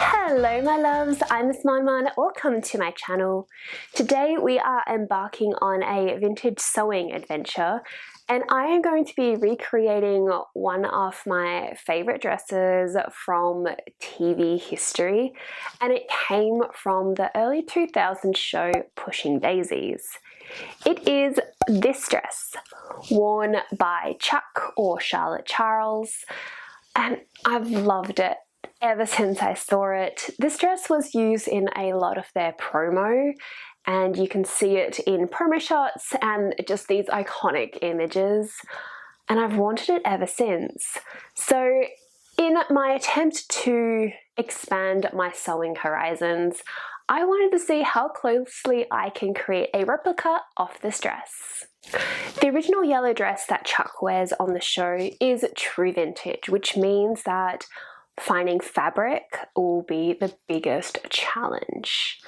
Hello my loves, I'm Miss MonMon. Welcome to my channel. Today we are embarking on a vintage sewing adventure and I am going to be recreating one of my favorite dresses from TV history, and it came from the early 2000s show Pushing Daisies. It is this dress, worn by Chuck or Charlotte Charles, and I've loved it ever since I saw it. This dress was used in a lot of their promo, and you can see it in promo shots and just these iconic images, and I've wanted it ever since. So in my attempt to expand my sewing horizons, I wanted to see how closely I can create a replica of this dress. The original yellow dress that Chuck wears on the show is true vintage, which means that finding fabric will be the biggest challenge.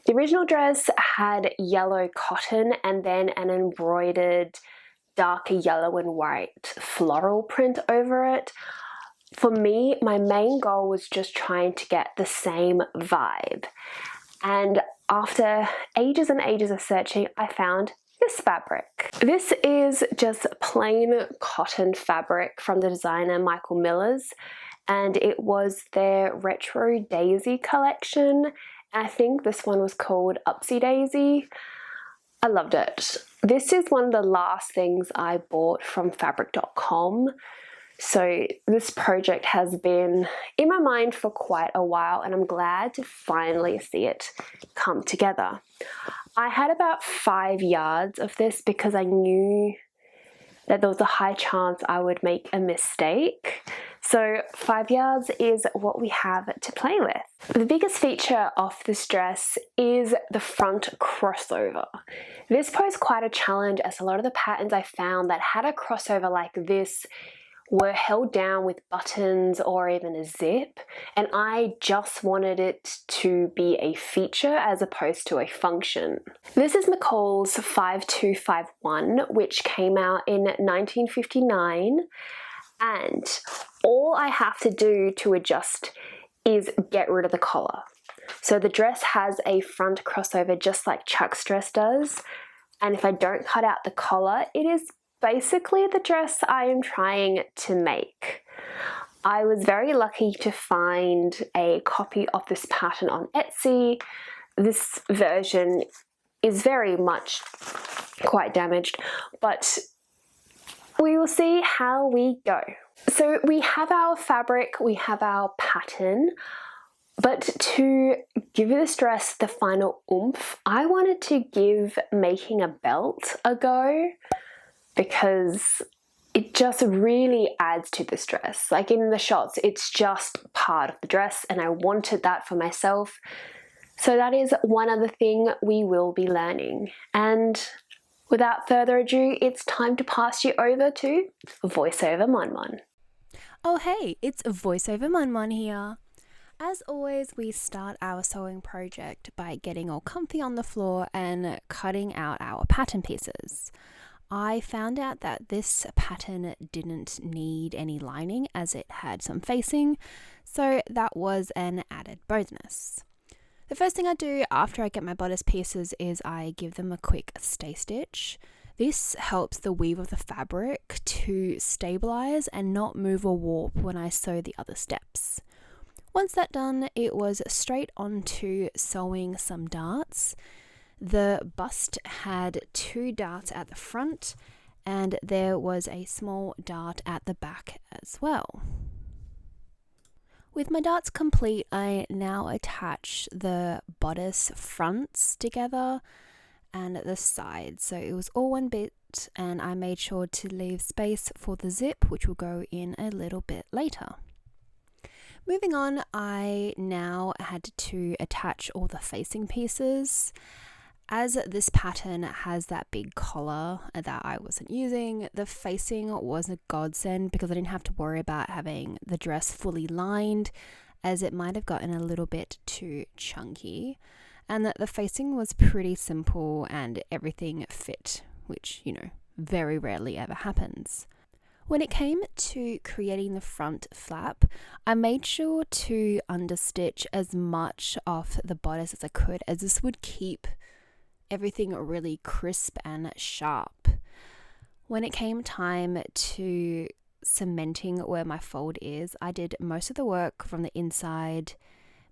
The original dress had yellow cotton and then an embroidered darker yellow and white floral print over it. For me, my main goal was just trying to get the same vibe. And after ages and ages of searching, I found this fabric. This is just plain cotton fabric from the designer Michael Miller's, and it was their retro daisy collection. I think this one was called Upsy Daisy. I loved it. This is one of the last things I bought from fabric.com. So this project has been in my mind for quite a while, and I'm glad to finally see it come together. I had about 5 yards of this because I knew that there was a high chance I would make a mistake. So 5 yards is what we have to play with. The biggest feature of this dress is the front crossover. This posed quite a challenge, as a lot of the patterns I found that had a crossover like this were held down with buttons or even a zip, and I just wanted it to be a feature as opposed to a function. This is McCalls 5251, which came out in 1959, and all I have to do to adjust is get rid of the collar. So the dress has a front crossover just like Chuck's dress does, and if I don't cut out the collar, it is basically the dress I am trying to make. I was very lucky to find a copy of this pattern on Etsy. This version is very much quite damaged, but we will see how we go. So we have our fabric, we have our pattern, but to give this dress the final oomph, I wanted to give making a belt a go, because it just really adds to this dress. Like in the shots, it's just part of the dress, and I wanted that for myself. So that is one other thing we will be learning. And without further ado, it's time to pass you over to VoiceOver MonMon. Oh hey, it's VoiceOver MonMon here. As always, we start our sewing project by getting all comfy on the floor and cutting out our pattern pieces. I found out that this pattern didn't need any lining as it had some facing, so that was an added bonus. The first thing I do after I get my bodice pieces is I give them a quick stay stitch. This helps the weave of the fabric to stabilize and not move or warp when I sew the other steps. Once that's done, it was straight on to sewing some darts. The bust had 2 darts at the front, and there was a small dart at the back as well. With my darts complete, I now attach the bodice fronts together and the sides. So it was all one bit, and I made sure to leave space for the zip, which will go in a little bit later. Moving on, I now had to attach all the facing pieces. As this pattern has that big collar that I wasn't using, the facing was a godsend because I didn't have to worry about having the dress fully lined, as it might have gotten a little bit too chunky. and that the facing was pretty simple and everything fit, which, very rarely ever happens. When it came to creating the front flap, I made sure to understitch as much of the bodice as I could, as this would keep everything really crisp and sharp. When it came time to cementing where my fold is, I did most of the work from the inside,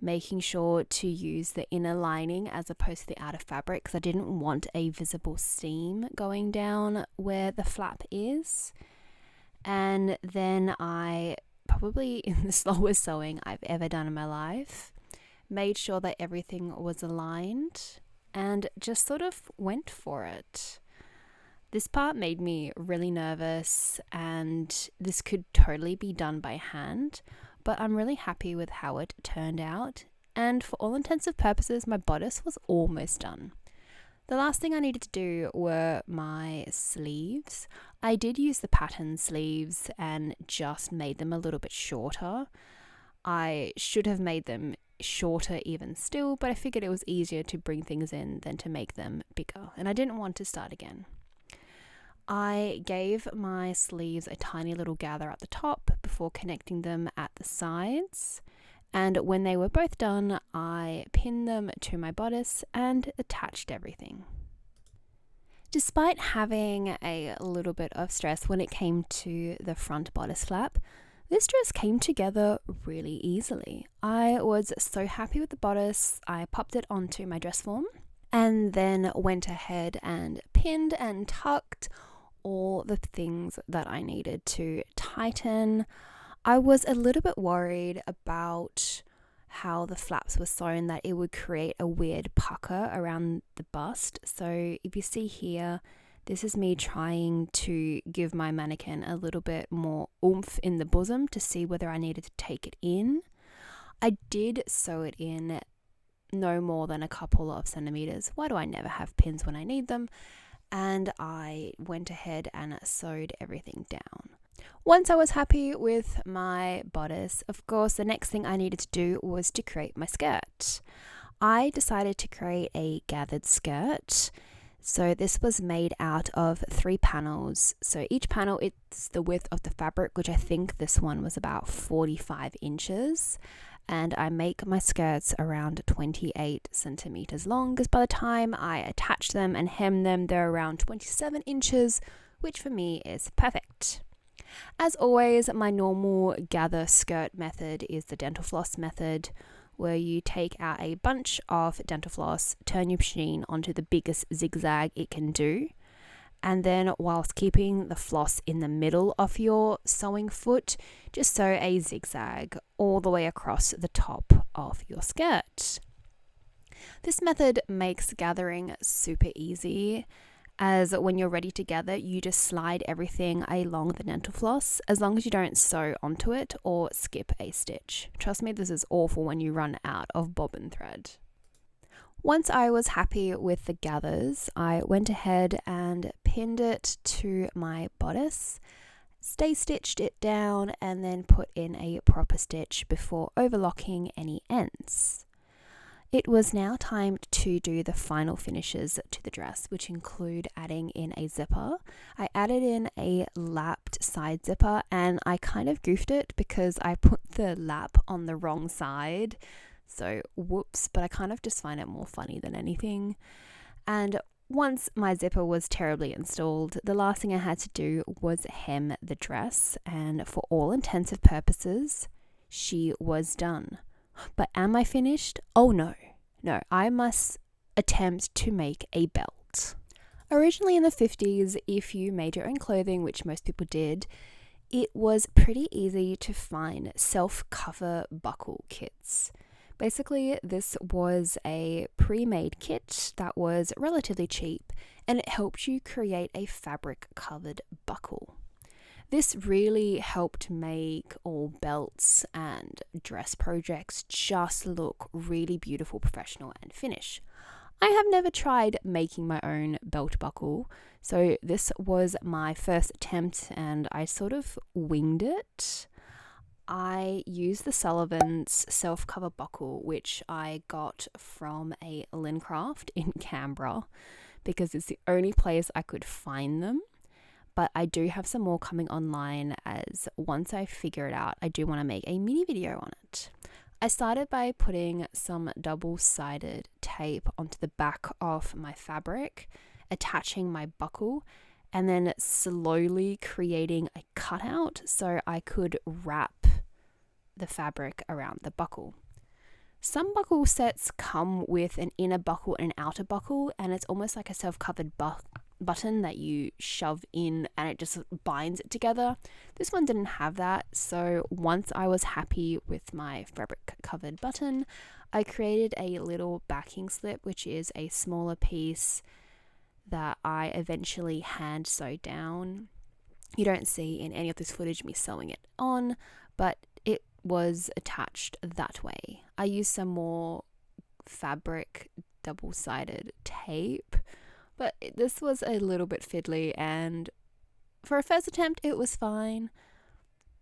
making sure to use the inner lining as opposed to the outer fabric, because I didn't want a visible seam going down where the flap is. And then I, probably in the slowest sewing I've ever done in my life, made sure that everything was aligned and just sort of went for it. This part made me really nervous, and this could totally be done by hand, but I'm really happy with how it turned out, and for all intents and purposes, my bodice was almost done. The last thing I needed to do were my sleeves. I did use the pattern sleeves and just made them a little bit shorter. I should have made them shorter even still, but I figured it was easier to bring things in than to make them bigger, and I didn't want to start again. I gave my sleeves a tiny little gather at the top before connecting them at the sides, and when they were both done, I pinned them to my bodice and attached everything. Despite having a little bit of stress when it came to the front bodice flap, this dress came together really easily. I was so happy with the bodice. I popped it onto my dress form and then went ahead and pinned and tucked all the things that I needed to tighten. I was a little bit worried about how the flaps were sewn, that it would create a weird pucker around the bust. So if you see here, this is me trying to give my mannequin a little bit more oomph in the bosom to see whether I needed to take it in. I did sew it in no more than a couple of centimeters. Why do I never have pins when I need them? And I went ahead and sewed everything down. Once I was happy with my bodice, of course, the next thing I needed to do was to create my skirt. I decided to create a gathered skirt. So this was made out of 3 panels. So each panel, it's the width of the fabric, which I think this one was about 45 inches. And I make my skirts around 28 centimeters long, because by the time I attach them and hem them, they're around 27 inches, which for me is perfect. As always, my normal gather skirt method is the dental floss method, where you take out a bunch of dental floss, turn your machine onto the biggest zigzag it can do, and then whilst keeping the floss in the middle of your sewing foot, just sew a zigzag all the way across the top of your skirt. This method makes gathering super easy, as when you're ready to gather, you just slide everything along the dental floss, as long as you don't sew onto it or skip a stitch. Trust me, this is awful when you run out of bobbin thread. Once I was happy with the gathers, I went ahead and pinned it to my bodice, stay stitched it down, and then put in a proper stitch before overlocking any ends. It was now time to do the final finishes to the dress, which include adding in a zipper. I added in a lapped side zipper, and I kind of goofed it because I put the lap on the wrong side. So whoops, but I kind of just find it more funny than anything. And once my zipper was terribly installed, the last thing I had to do was hem the dress, and for all intents and purposes, she was done. But am I finished? Oh no, I must attempt to make a belt. Originally in the 50s, if you made your own clothing, which most people did, it was pretty easy to find self-cover buckle kits. Basically, this was a pre-made kit that was relatively cheap, and it helped you create a fabric-covered buckle. This really helped make all belts and dress projects just look really beautiful, professional, and finish. I have never tried making my own belt buckle, so this was my first attempt and I sort of winged it. I used the Sullivan's self-cover buckle, which I got from a Lincraft in Canberra because it's the only place I could find them. But I do have some more coming online, as once I figure it out, I do want to make a mini video on it. I started by putting some double-sided tape onto the back of my fabric, attaching my buckle, and then slowly creating a cutout so I could wrap the fabric around the buckle. Some buckle sets come with an inner buckle and an outer buckle, and it's almost like a self-covered button that you shove in and it just binds it together. This one didn't have that, so once I was happy with my fabric covered button, I created a little backing slip, which is a smaller piece that I eventually hand sewed down. You don't see in any of this footage me sewing it on, but it was attached that way. I used some more fabric double-sided tape, but this was a little bit fiddly, and for a first attempt it was fine,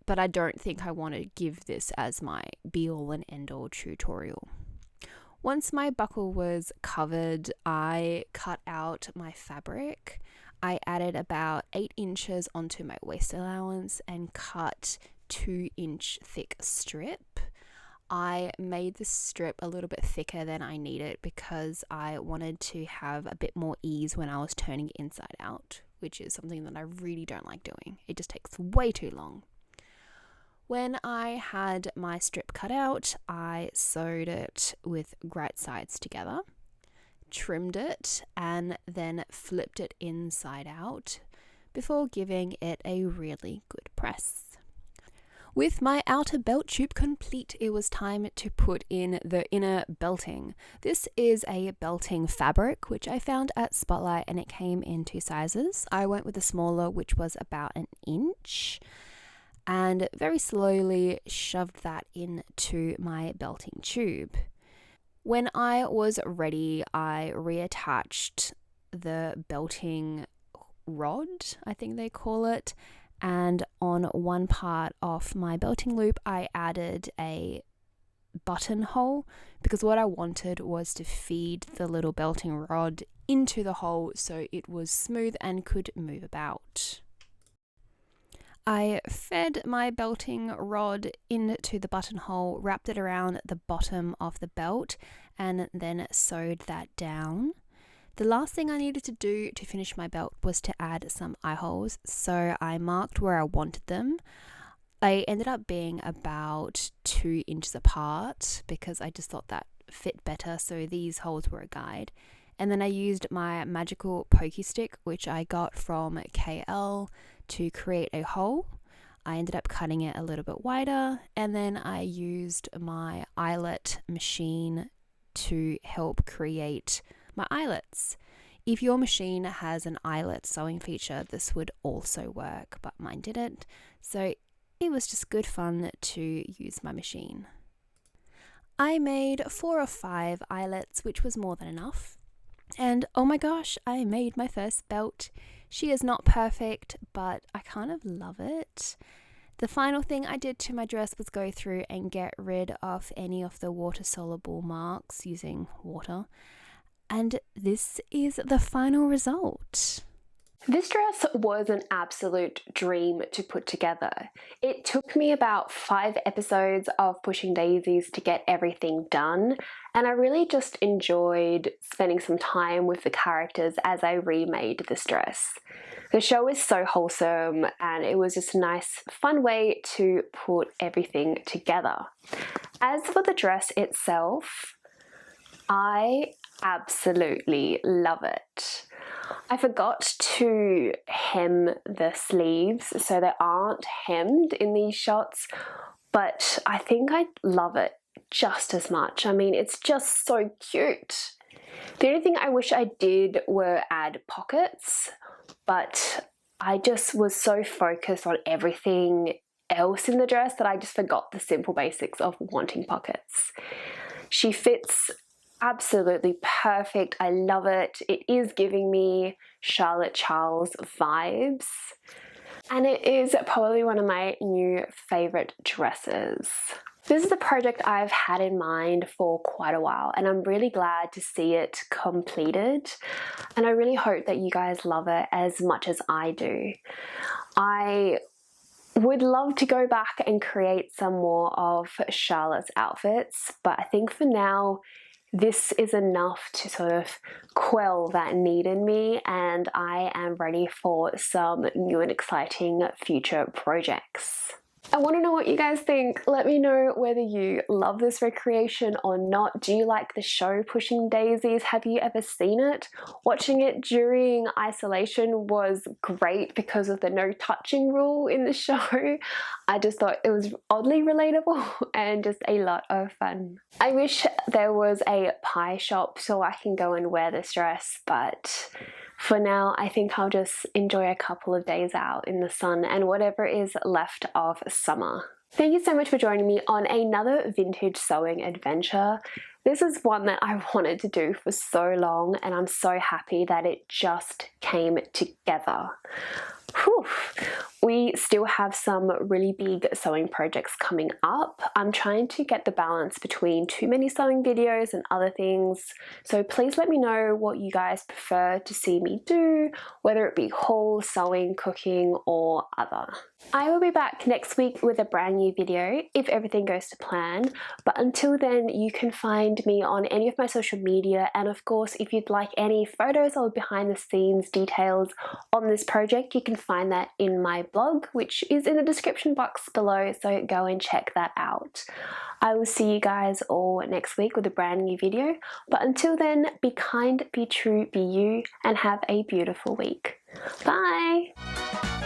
but I don't think I want to give this as my be-all and end-all tutorial. Once my buckle was covered, I cut out my fabric. I added about 8 inches onto my waist allowance and cut 2-inch thick strip. I made the strip a little bit thicker than I needed because I wanted to have a bit more ease when I was turning it inside out, which is something that I really don't like doing. It just takes way too long. When I had my strip cut out, I sewed it with right sides together, trimmed it, and then flipped it inside out before giving it a really good press. With my outer belt tube complete, it was time to put in the inner belting. This is a belting fabric, which I found at Spotlight, and it came in 2 sizes. I went with the smaller, which was about 1 inch, and very slowly shoved that into my belting tube. When I was ready, I reattached the belting rod, I think they call it, and on one part of my belting loop I added a buttonhole because what I wanted was to feed the little belting rod into the hole so it was smooth and could move about. I fed my belting rod into the buttonhole, wrapped it around the bottom of the belt, and then sewed that down. The last thing I needed to do to finish my belt was to add some eye holes, so I marked where I wanted them. They ended up being about 2 inches apart because I just thought that fit better, so these holes were a guide. And then I used my magical pokey stick, which I got from KL, to create a hole. I ended up cutting it a little bit wider, and then I used my eyelet machine to help create my eyelets. If your machine has an eyelet sewing feature, this would also work, but mine didn't, so it was just good fun to use my machine. I made 4 or 5 eyelets, which was more than enough, and oh my gosh, I made my first belt. She is not perfect, but I kind of love it. The final thing I did to my dress was go through and get rid of any of the water-soluble marks using water. And this is the final result. This dress was an absolute dream to put together. It took me about 5 episodes of pushing daisies to get everything done, and I really just enjoyed spending some time with the characters as I remade this dress. The show is so wholesome, and it was just a nice, fun way to put everything together. As for the dress itself, I absolutely love it. I forgot to hem the sleeves, so they aren't hemmed in these shots, but I think I love it just as much. I mean, it's just so cute. The only thing I wish I did were add pockets, but I just was so focused on everything else in the dress that I just forgot the simple basics of wanting pockets. She fits absolutely perfect. I love it. It is giving me Charlotte Charles vibes. and it is probably one of my new favorite dresses. This is a project I've had in mind for quite a while, and I'm really glad to see it completed, and I really hope that you guys love it as much as I do. I would love to go back and create some more of Charlotte's outfits, but I think for now this is enough to sort of quell that need in me, and I am ready for some new and exciting future projects. I want to know what you guys think. Let me know whether you love this recreation or not. Do you like the show Pushing Daisies? Have you ever seen it? Watching it during isolation was great because of the no touching rule in the show. I just thought it was oddly relatable and just a lot of fun. I wish there was a pie shop so I can go and wear this dress, but for now, I think I'll just enjoy a couple of days out in the sun and whatever is left of summer. Thank you so much for joining me on another vintage sewing adventure. This is one that I wanted to do for so long, and I'm so happy that it just came together. Whew. We still have some really big sewing projects coming up. I'm trying to get the balance between too many sewing videos and other things, so please let me know what you guys prefer to see me do, whether it be haul, sewing, cooking, or other. I will be back next week with a brand new video if everything goes to plan, but until then you can find me on any of my social media, and of course if you'd like any photos or behind the scenes details on this project, you can find that in my blog, which is in the description box below, so go and check that out. I will see you guys all next week with a brand new video, but until then, be kind, be true, be you, and have a beautiful week. Bye!